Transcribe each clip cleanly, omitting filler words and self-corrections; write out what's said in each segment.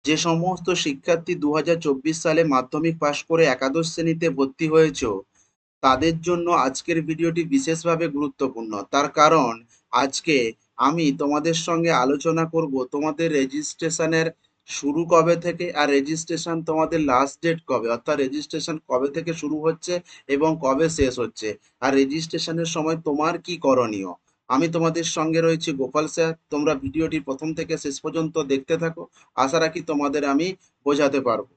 যে সমস্ত শিক্ষার্থী 2024 সালে মাধ্যমিক পাশ করে একাদশ শ্রেণীতে ভর্তি হয়েছো, তাদের জন্য আজকের ভিডিওটি বিশেষভাবে গুরুত্বপূর্ণ। তার কারণ আজকে আমি তোমাদের সঙ্গে আলোচনা করব তোমাদের রেজিস্ট্রেশনের শুরু কবে থেকে আর রেজিস্ট্রেশন তোমাদের লাস্ট ডেট কবে, অর্থাৎ রেজিস্ট্রেশন কবে থেকে শুরু হচ্ছে এবং কবে শেষ হচ্ছে, আর রেজিস্ট্রেশনের সময় তোমার কি করণীয়। আমি তোমাদের সঙ্গে রয়েছি গোপাল স্যার। তোমরা ভিডিওটি প্রথম থেকে শেষ পর্যন্ত দেখতে থাকো। আশা রাখি তোমাদের আমি বোঝাতে পারবো।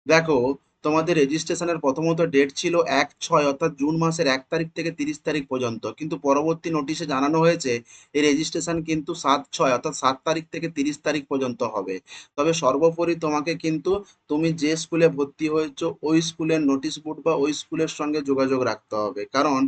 দেখো, তোমাদের রেজিস্ট্রেশনের প্রথমত ডেট ছিল 1/6, অর্থাৎ জুন মাসের 1 তারিখ থেকে 30 তারিখ পর্যন্ত, কিন্তু পরবর্তী নোটিশে জানানো হয়েছে এই রেজিস্ট্রেশন কিন্তু 7/6, অর্থাৎ 7 তারিখ থেকে 30 তারিখ পর্যন্ত হবে। তবে সর্বোপরি তোমাকে কিন্তু তুমি যে স্কুলে ভর্তি হয়েছো ওই স্কুলের নোটিশ বোর্ড বা ওই স্কুলের সঙ্গে যোগাযোগ রাখতে হবে, কারণ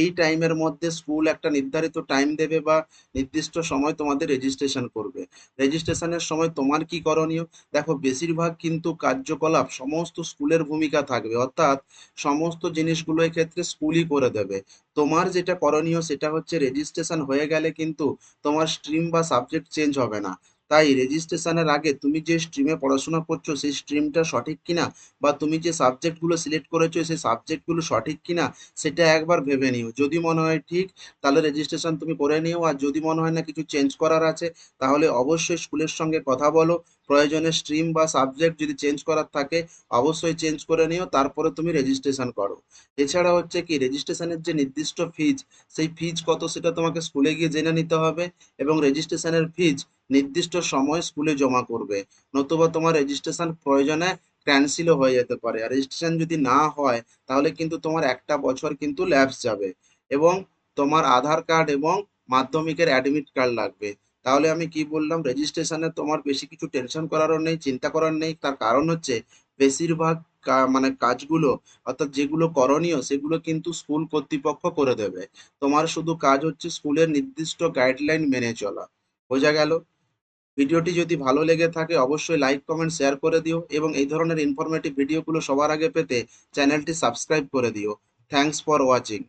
এই টাইমের মধ্যে স্কুল একটা নির্ধারিত টাইম দেবে বা নির্দিষ্ট সময় তোমাদের রেজিস্ট্রেশন করবে। রেজিস্ট্রেশনের সময় তোমার কি করণীয়। দেখো, বেশিরভাগ কিন্তু কার্যকলাপ সমস্ত স্কুলের ভূমিকা থাকবে, অর্থাৎ সমস্ত জিনিসগুলো ক্ষেত্রে স্কুলই করে দেবে। তোমার যেটা করণীয় সেটা হচ্ছে রেজিস্ট্রেশন হয়ে গেলে কিন্তু তোমার স্ট্রিম বা সাবজেক্ট চেঞ্জ হবে না। তাই রেজিস্ট্রেশনের আগে তুমি যে স্ট্রিমে পড়াশোনা করছো সেই স্ট্রিমটা সঠিক কিনা বা তুমি যে সাবজেক্টগুলো সিলেক্ট করেছো সেই সাবজেক্টগুলো সঠিক কিনা সেটা একবার ভেবে নিও। যদি মনে হয় ঠিক, তাহলে রেজিস্ট্রেশন তুমি করে নিও, আর যদি মনে হয় না কিছু চেঞ্জ করার আছে, তাহলে অবশ্যই স্কুলের সঙ্গে কথা বলো। প্রয়োজনে স্ট্রিম বা সাবজেক্ট যদি চেঞ্জ করার থাকে অবশ্যই চেঞ্জ করে নিও, তারপরে তুমি রেজিস্ট্রেশন করো। এছাড়া হচ্ছে কি, রেজিস্ট্রেশনের যে নির্দিষ্ট ফিজ, সেই ফিজ কত সেটা তোমাকে স্কুলে গিয়ে জেনে নিতে হবে, এবং রেজিস্ট্রেশনের ফিজ নির্দিষ্ট সময় স্কুলে জমা করবে। নতুবা তোমার রেজিস্ট্রেশন প্রয়োজনে ক্যান্সেলও হয়ে যেতে পারে। আর রেজিস্ট্রেশন যদি না হয় তাহলে কিন্তু তোমার একটা বছর কিন্তু ল্যাপস যাবে, এবং তোমার আধার কার্ড এবং মাধ্যমিকের অ্যাডমিট কার্ড লাগবে। তাহলে আমি কি বললাম, রেজিস্ট্রেশনে তোমার বেশি কিছু টেনশন করারও নেই, চিন্তা করার নেই। তার কারণ হচ্ছে বেশিরভাগ মানে কাজগুলো, অর্থাৎ যেগুলো করণীয় সেগুলো কিন্তু স্কুল কর্তৃপক্ষ করে দেবে। তোমার শুধু কাজ হচ্ছে স্কুলের নির্দিষ্ট গাইডলাইন মেনে চলা। বোঝা গেল? ভিডিওটি যদি ভালো লেগে থাকে অবশ্যই লাইক কমেন্ট শেয়ার করে দিও, এবং এই ধরনের ইনফরমেটিভ ভিডিওগুলো সবার আগে পেতে চ্যানেলটি সাবস্ক্রাইব করে দিও। Thanks for watching.